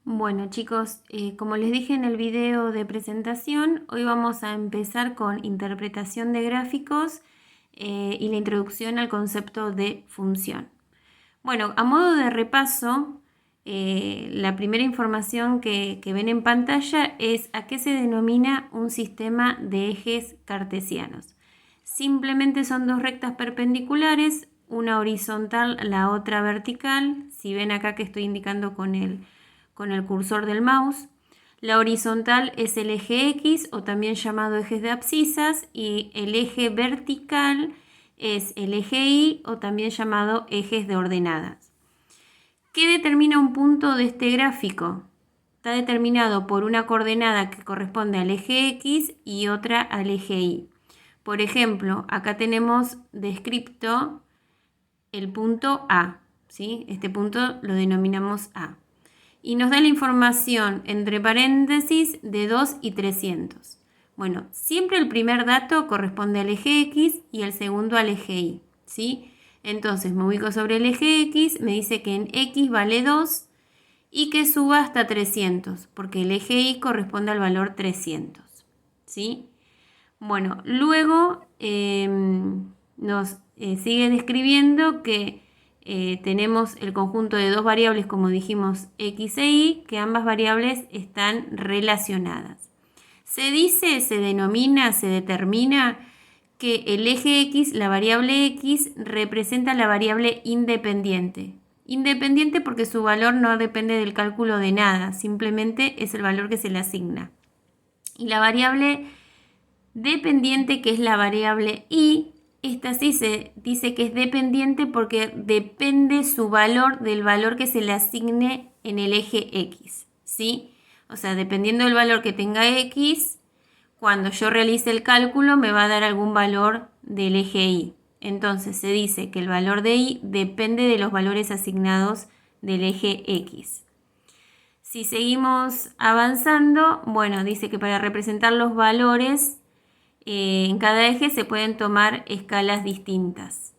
Bueno chicos, como les dije en el video de presentación, hoy vamos a empezar con interpretación de gráficos y la introducción al concepto de función. Bueno, a modo de repaso, la primera información que ven en pantalla es a qué se denomina un sistema de ejes cartesianos. Simplemente son dos rectas perpendiculares, una horizontal, la otra vertical. Si ven acá que estoy indicando con el cursor del mouse. La horizontal es el eje X o también llamado ejes de abscisas y el eje vertical es el eje Y o también llamado ejes de ordenadas. ¿Qué determina un punto de este gráfico? Está determinado por una coordenada que corresponde al eje X y otra al eje Y. Por ejemplo, acá tenemos descrito el punto A, ¿sí? Este punto lo denominamos A. Y nos da la información entre paréntesis de 2 y 300. Bueno, siempre el primer dato corresponde al eje X y el segundo al eje Y, ¿sí? Entonces me ubico sobre el eje X, me dice que en X vale 2 y que suba hasta 300, porque el eje Y corresponde al valor 300, ¿sí? Bueno, luego nos sigue describiendo que tenemos el conjunto de dos variables, como dijimos, X e Y, que ambas variables están relacionadas. Se dice, se denomina, se determina que el eje X, la variable X, representa la variable independiente. Independiente porque su valor no depende del cálculo de nada, simplemente es el valor que se le asigna. Y la variable dependiente, que es la variable Y, esta sí se dice que es dependiente porque depende su valor del valor que se le asigne en el eje X, ¿sí? O sea, dependiendo del valor que tenga X, cuando yo realice el cálculo me va a dar algún valor del eje Y. Entonces se dice que el valor de Y depende de los valores asignados del eje X. Si seguimos avanzando, bueno, dice que para representar los valores en cada eje se pueden tomar escalas distintas.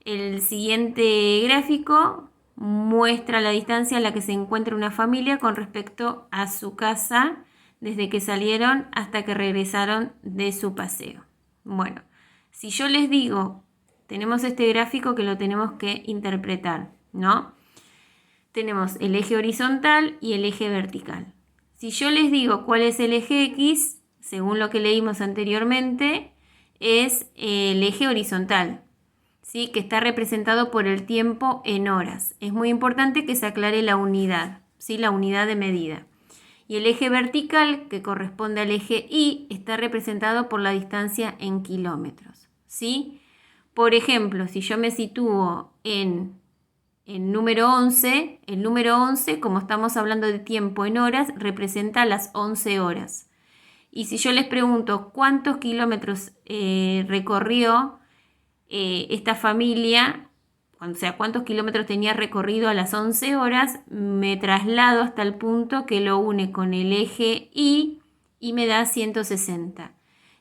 El siguiente gráfico muestra la distancia a la que se encuentra una familia con respecto a su casa desde que salieron hasta que regresaron de su paseo. Bueno, si yo les digo, tenemos este gráfico que lo tenemos que interpretar, ¿no? Tenemos el eje horizontal y el eje vertical. Si yo les digo cuál es el eje X, según lo que leímos anteriormente, es el eje horizontal, ¿sí? Que está representado por el tiempo en horas. Es muy importante que se aclare la unidad, ¿sí? La unidad de medida. Y el eje vertical, que corresponde al eje Y, está representado por la distancia en kilómetros, ¿sí? Por ejemplo, si yo me sitúo en el número 11, como estamos hablando de tiempo en horas, representa las 11 horas. Y si yo les pregunto cuántos kilómetros recorrió esta familia, o sea, cuántos kilómetros tenía recorrido a las 11 horas, me traslado hasta el punto que lo une con el eje y me da 160.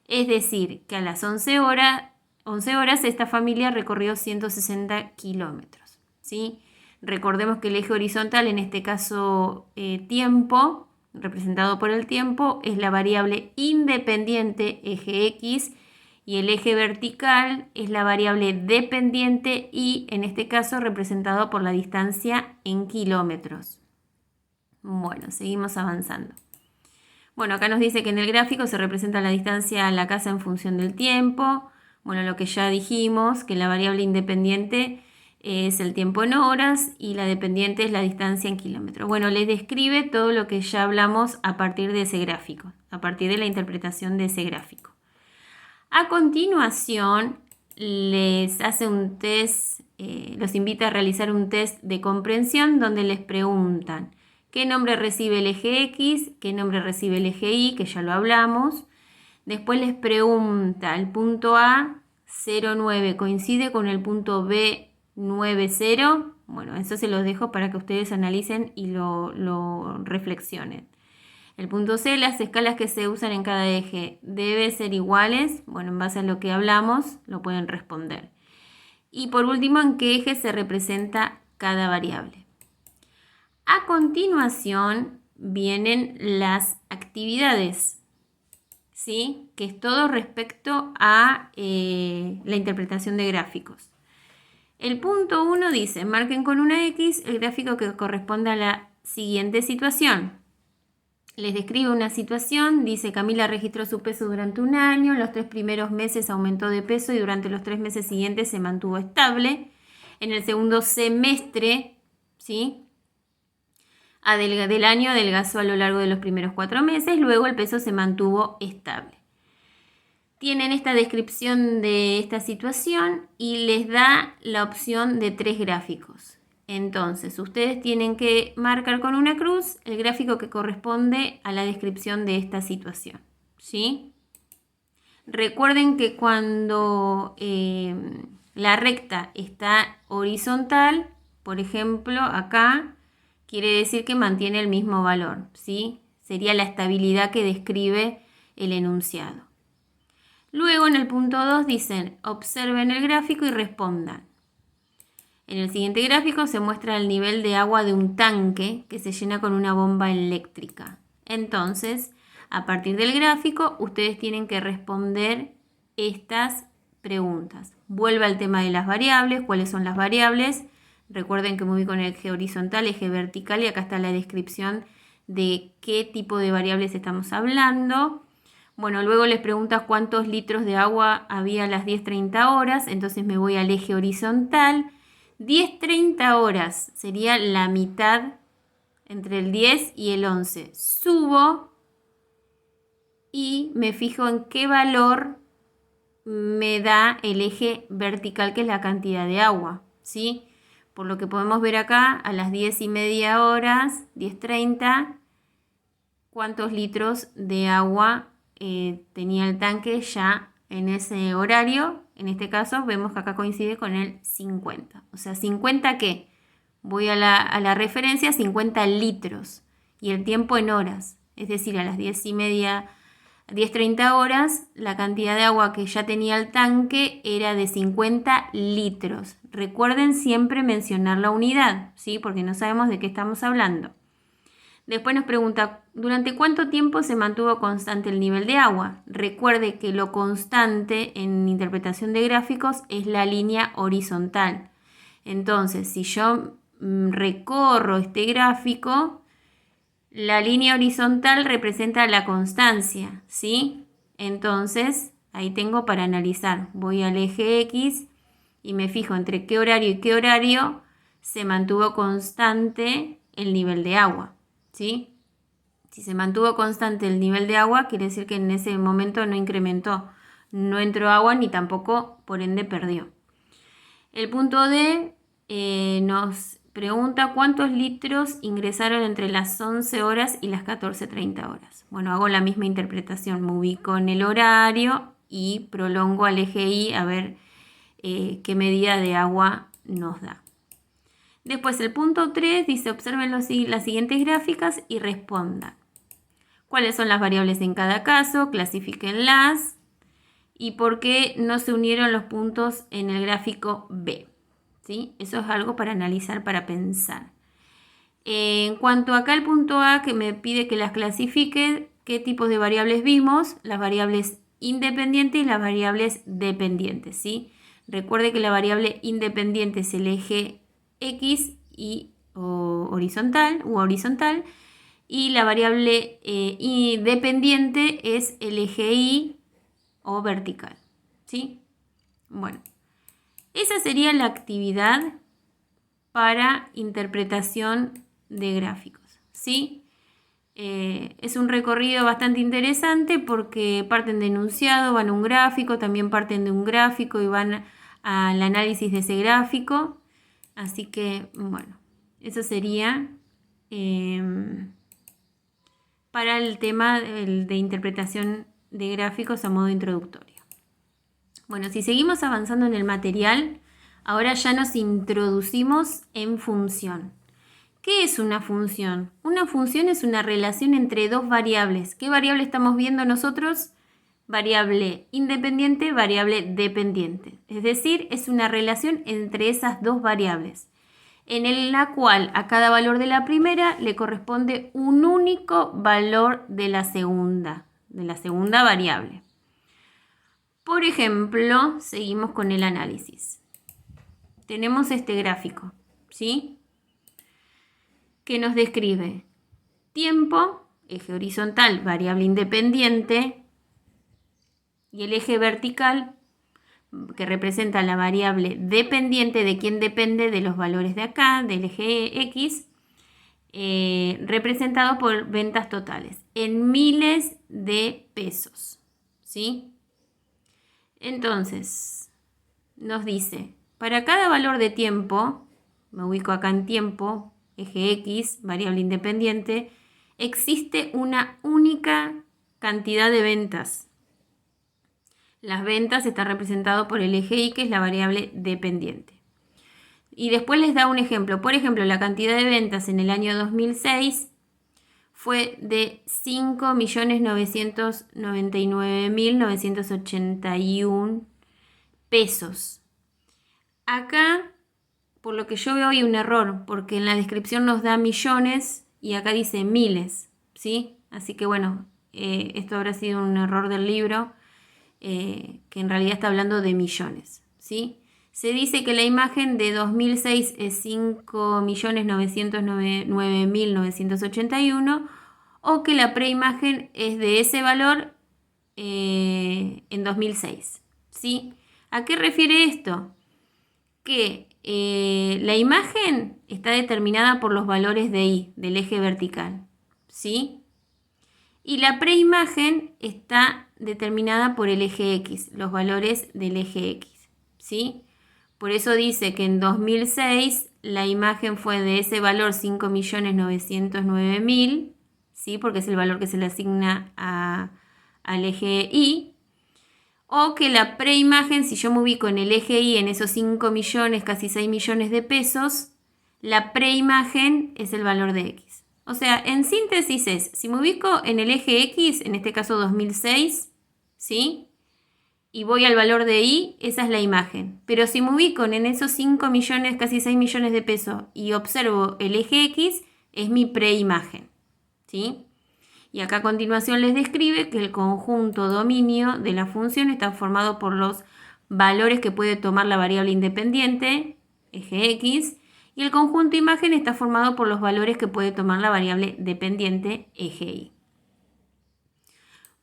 Es decir, que a las 11 horas esta familia recorrió 160 kilómetros, ¿sí? Recordemos que el eje horizontal, en este caso tiempo, representado por el tiempo, es la variable independiente eje X y el eje vertical es la variable dependiente Y, en este caso representado por la distancia en kilómetros. Bueno, seguimos avanzando. Bueno, acá nos dice que en el gráfico se representa la distancia a la casa en función del tiempo. Bueno, lo que ya dijimos, que la variable independiente es el tiempo en horas y la dependiente es la distancia en kilómetros. Bueno, les describe todo lo que ya hablamos a partir de ese gráfico, a partir de la interpretación de ese gráfico. A continuación, les hace un test, los invita a realizar un test de comprensión donde les preguntan qué nombre recibe el eje X, qué nombre recibe el eje Y, que ya lo hablamos. Después les pregunta, el punto A, 0,9, ¿coincide con el punto B, 9,0? Bueno, eso se los dejo para que ustedes analicen y lo reflexionen. El punto C, las escalas que se usan en cada eje deben ser iguales. Bueno, en base a lo que hablamos, lo pueden responder. Y por último, ¿en qué eje se representa cada variable? A continuación vienen las actividades, ¿sí? Que es todo respecto a la interpretación de gráficos. El punto 1 dice, marquen con una X el gráfico que corresponde a la siguiente situación. Les describe una situación, dice Camila registró su peso durante un año, en los 3 primeros meses aumentó de peso y durante los 3 meses siguientes se mantuvo estable. En el segundo semestre, ¿sí? Del año adelgazó a lo largo de los primeros 4 meses, luego el peso se mantuvo estable. Tienen esta descripción de esta situación y les da la opción de 3 gráficos. Entonces, ustedes tienen que marcar con una cruz el gráfico que corresponde a la descripción de esta situación, ¿sí? Recuerden que cuando la recta está horizontal, por ejemplo, acá, quiere decir que mantiene el mismo valor, ¿sí? Sería la estabilidad que describe el enunciado. Luego en el punto 2 dicen, observen el gráfico y respondan. En el siguiente gráfico se muestra el nivel de agua de un tanque que se llena con una bomba eléctrica. Entonces, a partir del gráfico, ustedes tienen que responder estas preguntas. Vuelve al tema de las variables. ¿Cuáles son las variables? Recuerden que me ubico en el eje horizontal, eje vertical y acá está la descripción de qué tipo de variables estamos hablando. Bueno, luego les pregunta cuántos litros de agua había a las 10:30 horas. Entonces me voy al eje horizontal. 10:30 horas sería la mitad entre el 10 y el 11. Subo y me fijo en qué valor me da el eje vertical, que es la cantidad de agua, ¿sí? Por lo que podemos ver acá, a las 10:30 horas, 10:30, cuántos litros de agua tenía el tanque ya en ese horario. En este caso vemos que acá coincide con el 50. O sea, ¿50 qué? Voy a la referencia, 50 litros. Y el tiempo en horas. Es decir, a las 10:30 horas, la cantidad de agua que ya tenía el tanque era de 50 litros. Recuerden siempre mencionar la unidad, ¿sí? Porque no sabemos de qué estamos hablando. Después nos pregunta, ¿durante cuánto tiempo se mantuvo constante el nivel de agua? Recuerde que lo constante en interpretación de gráficos es la línea horizontal. Entonces, si yo recorro este gráfico, la línea horizontal representa la constancia, ¿sí? Entonces, ahí tengo para analizar. Voy al eje X y me fijo entre qué horario y qué horario se mantuvo constante el nivel de agua, ¿sí? Si se mantuvo constante el nivel de agua, quiere decir que en ese momento no incrementó, no entró agua ni tampoco, por ende, perdió. El punto D nos pregunta cuántos litros ingresaron entre las 11 horas y las 14:30 horas. Bueno, hago la misma interpretación, me ubico en el horario y prolongo al eje Y a ver qué medida de agua nos da. Después el punto 3 dice observen las siguientes gráficas y respondan. ¿Cuáles son las variables en cada caso? Clasifíquenlas. ¿Y por qué no se unieron los puntos en el gráfico B? ¿Sí? Eso es algo para analizar, para pensar. En cuanto acá al punto A, que me pide que las clasifique, ¿qué tipos de variables vimos? Las variables independientes y las variables dependientes, ¿sí? Recuerde que la variable independiente es el eje X horizontal, y la variable dependiente es el eje Y o vertical, ¿sí? Bueno, esa sería la actividad para interpretación de gráficos, ¿sí? Es un recorrido bastante interesante porque parten de enunciado, van a un gráfico, también parten de un gráfico y van al análisis de ese gráfico. Así que, bueno, eso sería para el tema de interpretación de gráficos a modo introductorio. Bueno, si seguimos avanzando en el material, ahora ya nos introducimos en función. ¿Qué es una función? Una función es una relación entre dos variables. ¿Qué variable estamos viendo nosotros? Variable independiente, variable dependiente. Es decir, es una relación entre esas dos variables. la cual a cada valor de la primera le corresponde un único valor de la segunda variable. Por ejemplo, seguimos con el análisis. Tenemos este gráfico, ¿sí? Que nos describe tiempo, eje horizontal, variable independiente, y el eje vertical, que representa la variable dependiente, de quién depende, de los valores de acá, del eje X, representado por ventas totales en miles de pesos, ¿sí? Entonces, nos dice, para cada valor de tiempo, me ubico acá en tiempo, eje X, variable independiente, existe una única cantidad de ventas. Las ventas están representadas por el eje Y, que es la variable dependiente. Y después les da un ejemplo. Por ejemplo, la cantidad de ventas en el año 2006 fue de 5.999.981 pesos. Acá, por lo que yo veo, hay un error, porque en la descripción nos da millones y acá dice miles, ¿sí? Así que bueno, esto habrá sido un error del libro, que en realidad está hablando de millones, ¿sí? Se dice que la imagen de 2006 es 5.909.981 o que la preimagen es de ese valor en 2006, ¿sí? ¿A qué refiere esto? Que la imagen está determinada por los valores de Y, del eje vertical, ¿sí? Y la preimagen está determinada por el eje X, los valores del eje X, ¿sí? Por eso dice que en 2006 la imagen fue de ese valor 5.909.000, ¿sí? Porque es el valor que se le asigna al eje Y. O que la preimagen, si yo me ubico en el eje Y, en esos 5 millones, casi 6 millones de pesos, la preimagen es el valor de X. O sea, en síntesis es, si me ubico en el eje X, en este caso 2006, ¿sí? Y voy al valor de Y, esa es la imagen. Pero si me ubico en esos 5 millones, casi 6 millones de pesos y observo el eje X, es mi preimagen, ¿sí? Y acá a continuación les describe que el conjunto dominio de la función está formado por los valores que puede tomar la variable independiente, eje X, y el conjunto imagen está formado por los valores que puede tomar la variable dependiente, eje Y.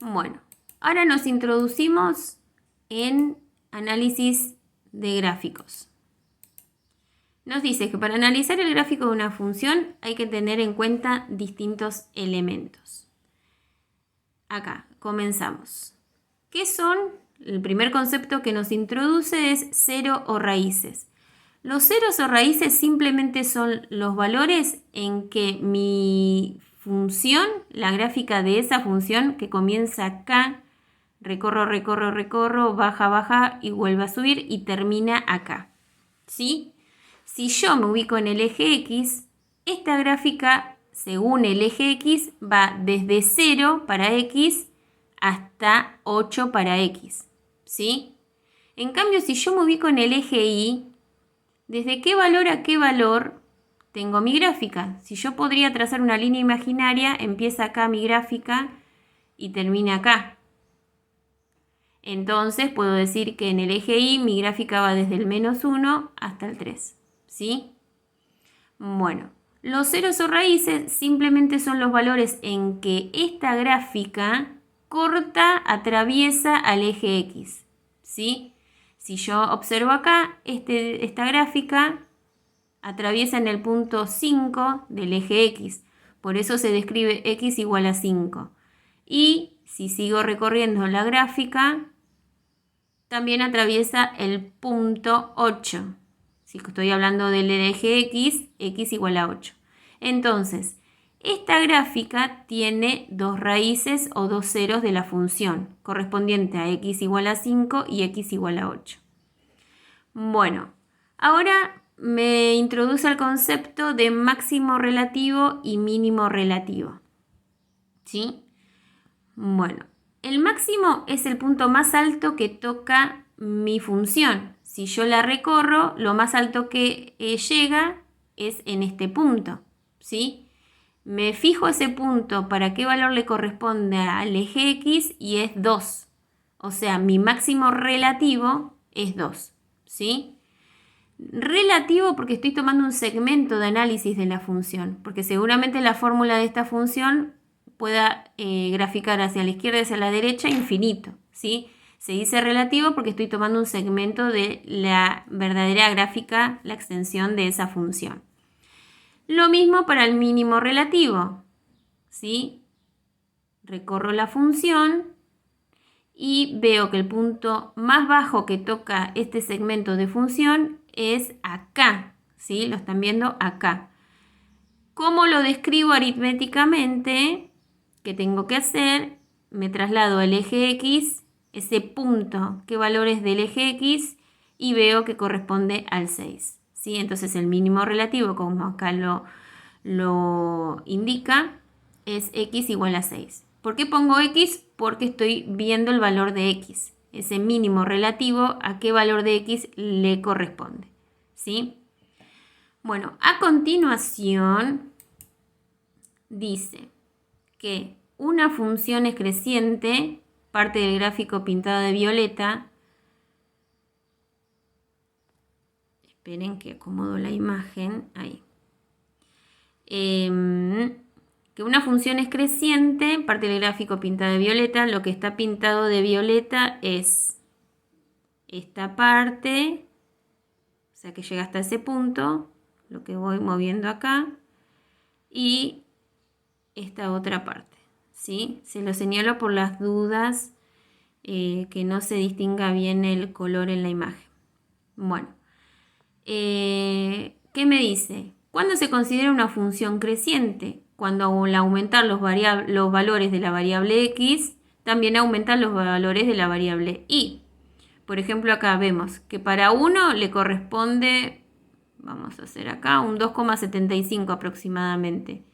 Bueno, ahora nos introducimos en análisis de gráficos. Nos dice que para analizar el gráfico de una función hay que tener en cuenta distintos elementos. Acá, comenzamos. ¿Qué son? El primer concepto que nos introduce es cero o raíces. Los ceros o raíces simplemente son los valores en que mi función, la gráfica de esa función que comienza acá, recorro, baja y vuelve a subir y termina acá, ¿sí? Si yo me ubico en el eje X, esta gráfica, según el eje X, va desde 0 para X hasta 8 para X, ¿sí? En cambio, si yo me ubico en el eje Y, ¿desde qué valor a qué valor tengo mi gráfica? Si yo podría trazar una línea imaginaria, empieza acá mi gráfica y termina acá. Entonces puedo decir que en el eje Y mi gráfica va desde el -1 hasta el 3, ¿sí? Bueno, los ceros o raíces simplemente son los valores en que esta gráfica atraviesa al eje X, ¿sí? Si yo observo acá, esta gráfica atraviesa en el punto 5 del eje X. Por eso se describe X igual a 5. Y si sigo recorriendo la gráfica, también atraviesa el punto 8. Si estoy hablando del eje X, X igual a 8. Entonces, esta gráfica tiene dos raíces o dos ceros de la función, correspondiente a X igual a 5 y X igual a 8. Bueno, ahora me introduce el concepto de máximo relativo y mínimo relativo, ¿sí? Bueno, el máximo es el punto más alto que toca mi función. Si yo la recorro, lo más alto que llega es en este punto, ¿sí? Me fijo ese punto para qué valor le corresponde al eje X y es 2. O sea, mi máximo relativo es 2, ¿sí? Relativo porque estoy tomando un segmento de análisis de la función, porque seguramente la fórmula de esta función pueda graficar hacia la izquierda y hacia la derecha infinito, ¿sí? Se dice relativo porque estoy tomando un segmento de la verdadera gráfica, la extensión de esa función. Lo mismo para el mínimo relativo, ¿sí? Recorro la función y veo que el punto más bajo que toca este segmento de función es acá, ¿sí? Lo están viendo acá. ¿Cómo lo describo aritméticamente? ¿Qué tengo que hacer? Me traslado al eje X, ese punto, qué valor es del eje X, y veo que corresponde al 6, ¿sí? Entonces el mínimo relativo, como acá lo indica, es X igual a 6. ¿Por qué pongo X? Porque estoy viendo el valor de X. Ese mínimo relativo a qué valor de X le corresponde, ¿sí? Bueno, a continuación dice que una función es creciente, parte del gráfico pintado de violeta. Esperen que acomodo la imagen, ahí. Que una función es creciente, parte del gráfico pintado de violeta. Lo que está pintado de violeta es esta parte, o sea que llega hasta ese punto, lo que voy moviendo acá, y esta otra parte, ¿sí? Se lo señalo por las dudas que no se distinga bien el color en la imagen. Bueno, ¿qué me dice? ¿Cuándo se considera una función creciente? Cuando al aumentar los valores de la variable x, también aumentan los valores de la variable y. Por ejemplo, acá vemos que para 1 le corresponde, vamos a hacer acá, un 2,75 aproximadamente.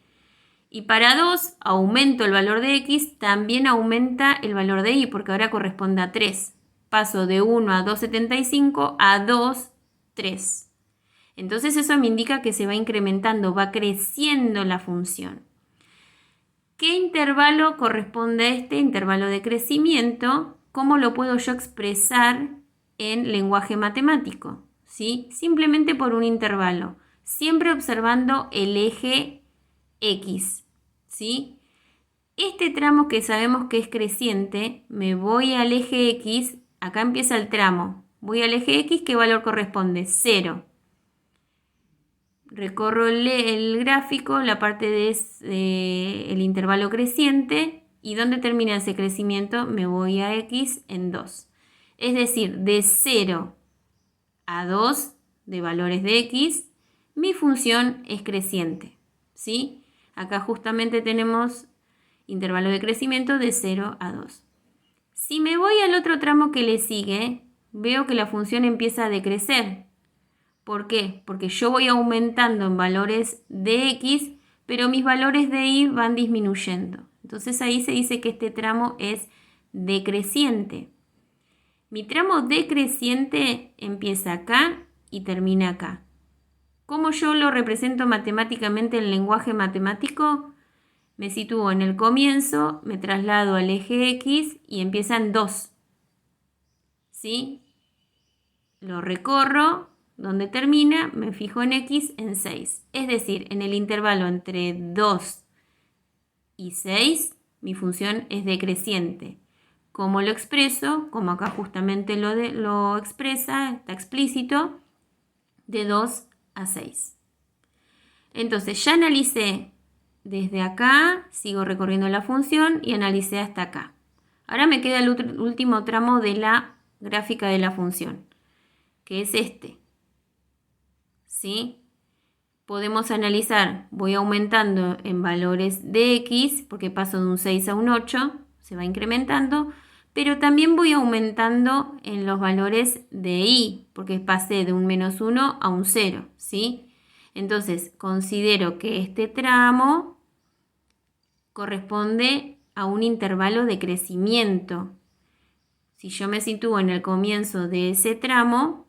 Y para 2, aumento el valor de x, también aumenta el valor de y, porque ahora corresponde a 3. Paso de 1 a 2,75 a 2, 3. Entonces eso me indica que se va incrementando, va creciendo la función. ¿Qué intervalo corresponde a este intervalo de crecimiento? ¿Cómo lo puedo yo expresar en lenguaje matemático? ¿Sí? Simplemente por un intervalo, siempre observando el eje X, ¿sí? Este tramo que sabemos que es creciente, me voy al eje X, acá empieza el tramo, voy al eje X, ¿qué valor corresponde? 0. Recorro el gráfico, la parte de el intervalo creciente, y donde termina ese crecimiento me voy a X en 2. Es decir, de 0 a 2 de valores de X, mi función es creciente, ¿sí? Acá justamente tenemos intervalo de crecimiento de 0 a 2. Si me voy al otro tramo que le sigue, veo que la función empieza a decrecer. ¿Por qué? Porque yo voy aumentando en valores de X, pero mis valores de Y van disminuyendo. Entonces ahí se dice que este tramo es decreciente. Mi tramo decreciente empieza acá y termina acá. ¿Cómo yo lo represento matemáticamente en lenguaje matemático? Me sitúo en el comienzo, me traslado al eje X y empieza en 2. ¿Sí? Lo recorro. Donde termina, me fijo en X en 6. Es decir, en el intervalo entre 2 y 6, mi función es decreciente. ¿Cómo lo expreso? Como acá justamente lo expresa, está explícito, de 2 a 6. Entonces ya analicé desde acá, sigo recorriendo la función y analicé hasta acá. Ahora me queda el último tramo de la gráfica de la función, que es este. ¿Sí? Podemos analizar, voy aumentando en valores de X, porque paso de un 6 a un 8, se va incrementando, pero también voy aumentando en los valores de Y, porque pasé de un -1 a un 0, ¿sí? Entonces, considero que este tramo corresponde a un intervalo de crecimiento. Si yo me sitúo en el comienzo de ese tramo,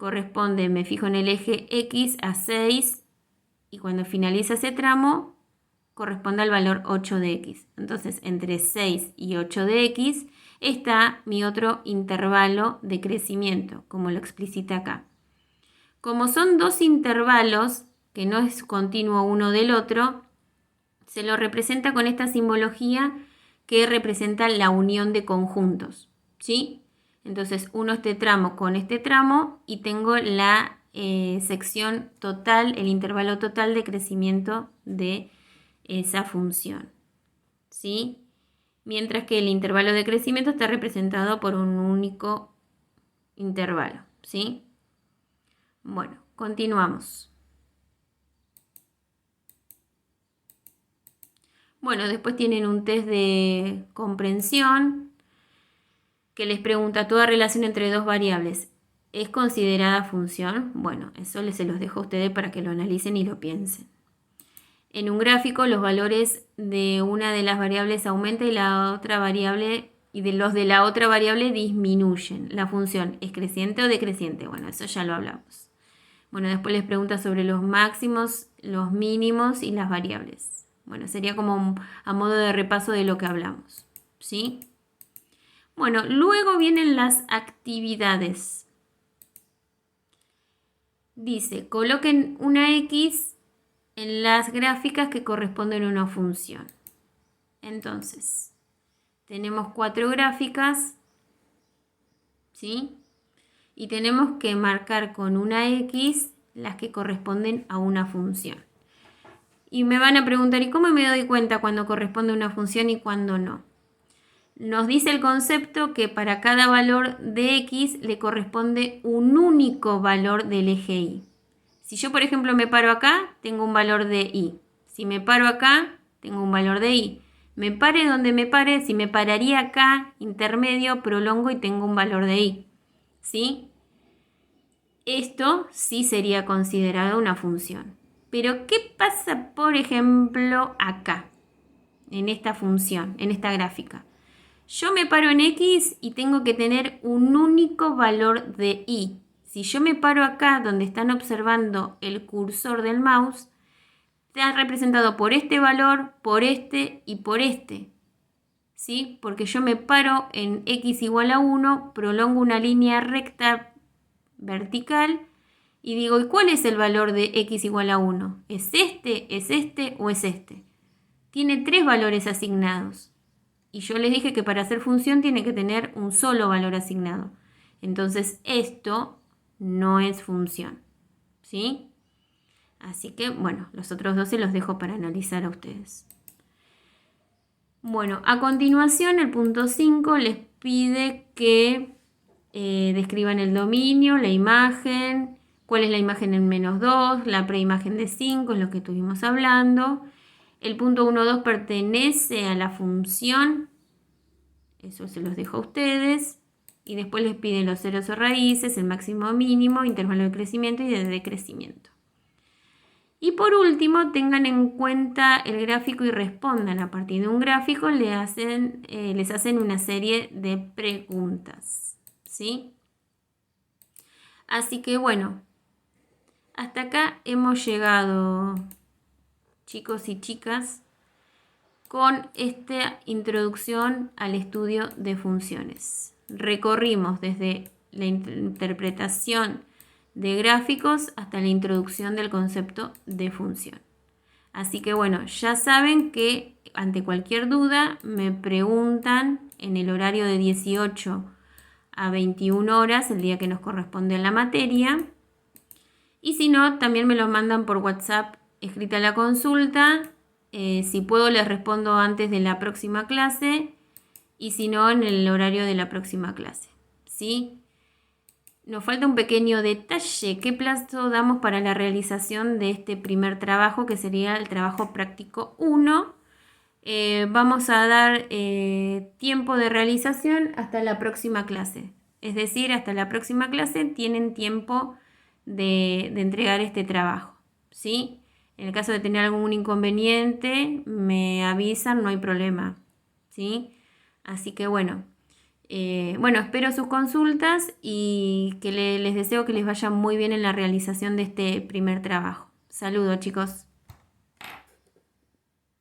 corresponde, me fijo en el eje X a 6 y cuando finaliza ese tramo corresponde al valor 8 de X. Entonces, entre 6 y 8 de X está mi otro intervalo de crecimiento, como lo explicita acá. Como son dos intervalos, que no es continuo uno del otro, se lo representa con esta simbología que representa la unión de conjuntos, ¿sí? Entonces, uno este tramo con este tramo y tengo la sección total, el intervalo total de crecimiento de esa función, ¿sí? Mientras que el intervalo de crecimiento está representado por un único intervalo, ¿sí? Bueno, continuamos. Bueno, después tienen un test de comprensión que les pregunta: ¿toda relación entre dos variables es considerada función? Bueno, eso se los dejo a ustedes para que lo analicen y lo piensen. En un gráfico, los valores de una de las variables aumentan y la otra variable los de la otra variable disminuyen. ¿La función es creciente o decreciente? Bueno, eso ya lo hablamos. Bueno, después les pregunta sobre los máximos, los mínimos y las variables. Bueno, sería como a modo de repaso de lo que hablamos, ¿sí? Bueno, luego vienen las actividades. Dice, coloquen una X en las gráficas que corresponden a una función. Entonces, tenemos 4 gráficas, ¿sí? Y tenemos que marcar con una X las que corresponden a una función. Y me van a preguntar, ¿y cómo me doy cuenta cuando corresponde a una función y cuando no? Nos dice el concepto que para cada valor de X le corresponde un único valor del eje Y. Si yo, por ejemplo, me paro acá, tengo un valor de Y. Si me paro acá, tengo un valor de Y. Me pare donde me pare, si me pararía acá, intermedio, prolongo y tengo un valor de Y. ¿Sí? Esto sí sería considerado una función. Pero, ¿qué pasa, por ejemplo, acá? En esta función, en esta gráfica. Yo me paro en X y tengo que tener un único valor de Y. Si yo me paro acá, donde están observando el cursor del mouse, está representado por este valor, por este y por este. ¿Sí? Porque yo me paro en X igual a 1, prolongo una línea recta vertical y digo, ¿y cuál es el valor de X igual a 1? ¿Es este o es este? Tiene 3 valores asignados. Y yo les dije que para hacer función tiene que tener un solo valor asignado. Entonces esto no es función, ¿sí? Así que, bueno, los otros dos se los dejo para analizar a ustedes. Bueno, a continuación el punto 5 les pide que describan el dominio, la imagen, cuál es la imagen en -2, la preimagen de 5, es lo que estuvimos hablando. El punto 1.2 pertenece a la función, eso se los dejo a ustedes. Y después les piden los ceros o raíces, el máximo o mínimo, intervalo de crecimiento y de decrecimiento. Y por último, tengan en cuenta el gráfico y respondan. A partir de un gráfico les hacen una serie de preguntas, ¿sí? Así que bueno, hasta acá hemos llegado, chicos y chicas, con esta introducción al estudio de funciones. Recorrimos desde la interpretación de gráficos hasta la introducción del concepto de función. Así que bueno, ya saben que ante cualquier duda me preguntan en el horario de 18 a 21 horas, el día que nos corresponde a la materia. Y si no, también me lo mandan por WhatsApp escrita la consulta. Si puedo les respondo antes de la próxima clase y si no en el horario de la próxima clase, ¿sí? Nos falta un pequeño detalle. ¿Qué plazo damos para la realización de este primer trabajo, que sería el trabajo práctico 1? Vamos a dar tiempo de realización hasta la próxima clase. Es decir, hasta la próxima clase tienen tiempo de entregar este trabajo, ¿sí? En el caso de tener algún inconveniente, me avisan, no hay problema, ¿sí? Así que bueno, Bueno, espero sus consultas y les deseo que les vaya muy bien en la realización de este primer trabajo. Saludos, chicos.